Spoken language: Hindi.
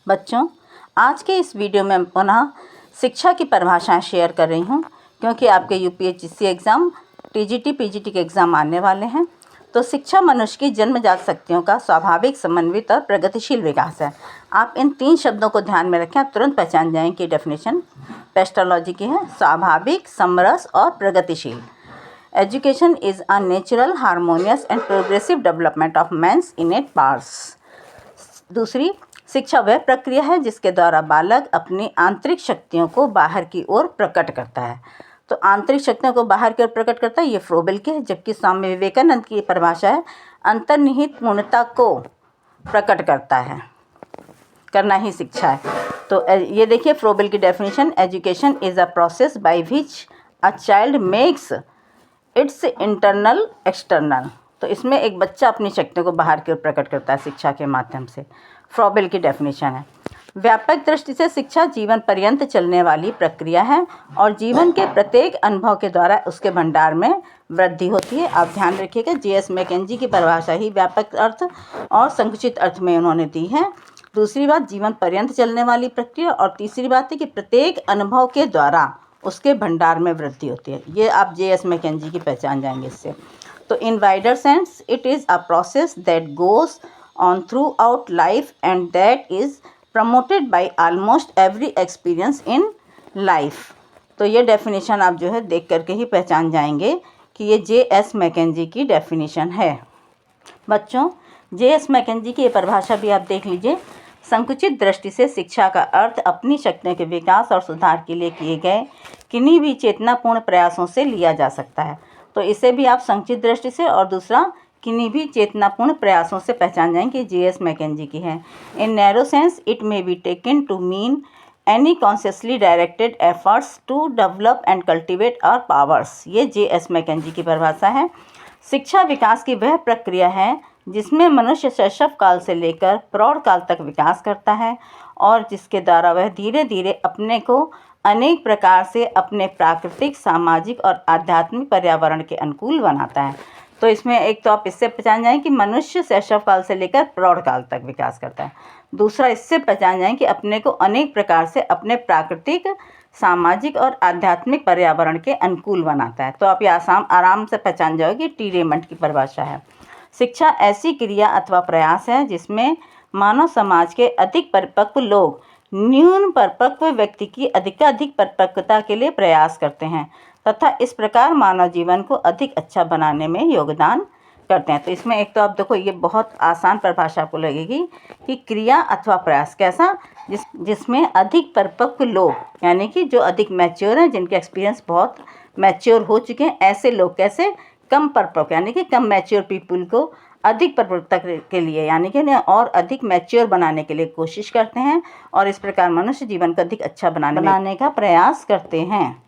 बच्चों, आज के इस वीडियो में पुनः शिक्षा की परिभाषाएं शेयर कर रही हूं, क्योंकि आपके यूपीएससी एग्ज़ाम, टीजीटी, पीजीटी के एग्ज़ाम आने वाले हैं। तो शिक्षा मनुष्य की जन्मजात शक्तियों का स्वाभाविक, समन्वित और प्रगतिशील विकास है। आप इन 3 शब्दों को ध्यान में रखें, आप तुरंत पहचान जाएंगे कि डेफिनेशन पेस्टोलॉजी की है। स्वाभाविक, समरस और प्रगतिशील। Education is a natural, harmonious and progressive development of man's innate powers. दूसरी, शिक्षा वह प्रक्रिया है जिसके द्वारा बालक अपनी आंतरिक शक्तियों को बाहर की ओर प्रकट करता है। तो आंतरिक शक्तियों को बाहर की ओर प्रकट करता है, ये फ्रोबेल की है। जबकि स्वामी विवेकानंद की परिभाषा है, अंतर्निहित पूर्णता को प्रकट करता है, करना ही शिक्षा है। तो ये देखिए फ्रोबेल की definition, education is a process by which a child makes it's internal external. तो इसमें एक बच्चा अपनी शक्तियों को बाहर की ओर प्रकट करता है शिक्षा के माध्यम से। फ्रोबेल की डेफिनेशन है। व्यापक दृष्टि से शिक्षा जीवन पर्यंत चलने वाली प्रक्रिया है और जीवन के प्रत्येक अनुभव के द्वारा उसके भंडार में वृद्धि होती है। आप ध्यान रखिएगा, J.S. मैकेंजी की परिभाषा ही व्यापक अर्थ और संकुचित अर्थ में उन्होंने दी है। दूसरी बात, जीवन पर्यंत चलने वाली प्रक्रिया, और तीसरी बात है कि प्रत्येक अनुभव के द्वारा उसके भंडार में वृद्धि होती है। ये आप J.S. मैकेंजी की पहचान जाएंगे इससे। तो in wider sense, it is a process that goes on throughout life and that is promoted by almost every experience in life। तो ये डेफिनेशन आप जो है देख करके ही पहचान जाएंगे कि ये J.S. मैकेंजी की डेफिनेशन है। बच्चों, J.S. मैकेंजी की ये परिभाषा भी आप देख लीजिए। संकुचित दृष्टि से शिक्षा का अर्थ अपनी शक्तियों के विकास और सुधार के लिए किए गए किन्हीं भी चेतनापूर्ण प्रयासों से लिया जा सकता है। तो इसे भी आप संकुचित दृष्टि से और दूसरा किन्हीं भी चेतनापूर्ण प्रयासों से पहचान जाएंगे, J.S. मैकेंजी की है। In narrow sense it may be taken to mean any consciously directed efforts to develop and cultivate our powers. ये J.S. मैकेंजी की परिभाषा है। शिक्षा विकास की वह प्रक्रिया है जिसमें मनुष्य शैशव काल से लेकर प्रौढ़ काल तक विकास करता है और जिसके द्वारा वह धीरे धीरे अपने को अनेक प्रकार से अपने प्राकृतिक, सामाजिक और आध्यात्मिक पर्यावरण के अनुकूल बनाता है। तो इसमें एक तो आप इससे पहचान जाएं कि मनुष्य शैशव काल से लेकर प्रौढ़ काल तक विकास करता है। दूसरा, इससे पहचान जाएं कि अपने को अनेक प्रकार से अपने प्राकृतिक, सामाजिक और आध्यात्मिक पर्यावरण के अनुकूल बनाता है। तो आप ये आराम से पहचान जाओगे कि टी रेमंड की परिभाषा है। शिक्षा ऐसी क्रिया अथवा प्रयास है जिसमें मानव समाज के अधिक परिपक्व लोग न्यून परिपक्व व्यक्ति की अधिकाधिक परिपक्वता के लिए प्रयास करते हैं तथा इस प्रकार मानव जीवन को अधिक अच्छा बनाने में योगदान करते हैं। तो इसमें एक तो आप देखो, ये बहुत आसान परिभाषा आपको लगेगी कि क्रिया अथवा प्रयास कैसा, जिसमें अधिक परिपक्व लोग, यानी कि जो अधिक मैच्योर हैं, जिनके एक्सपीरियंस बहुत मैच्योर हो चुके हैं, ऐसे लोग कैसे कम परिपक्व, यानी कि कम मैच्योर पीपल को अधिक परिपक्वता के लिए, यानी कि और अधिक मैच्योर बनाने के लिए कोशिश करते हैं और इस प्रकार मनुष्य जीवन को अधिक अच्छा बनाने का प्रयास करते हैं।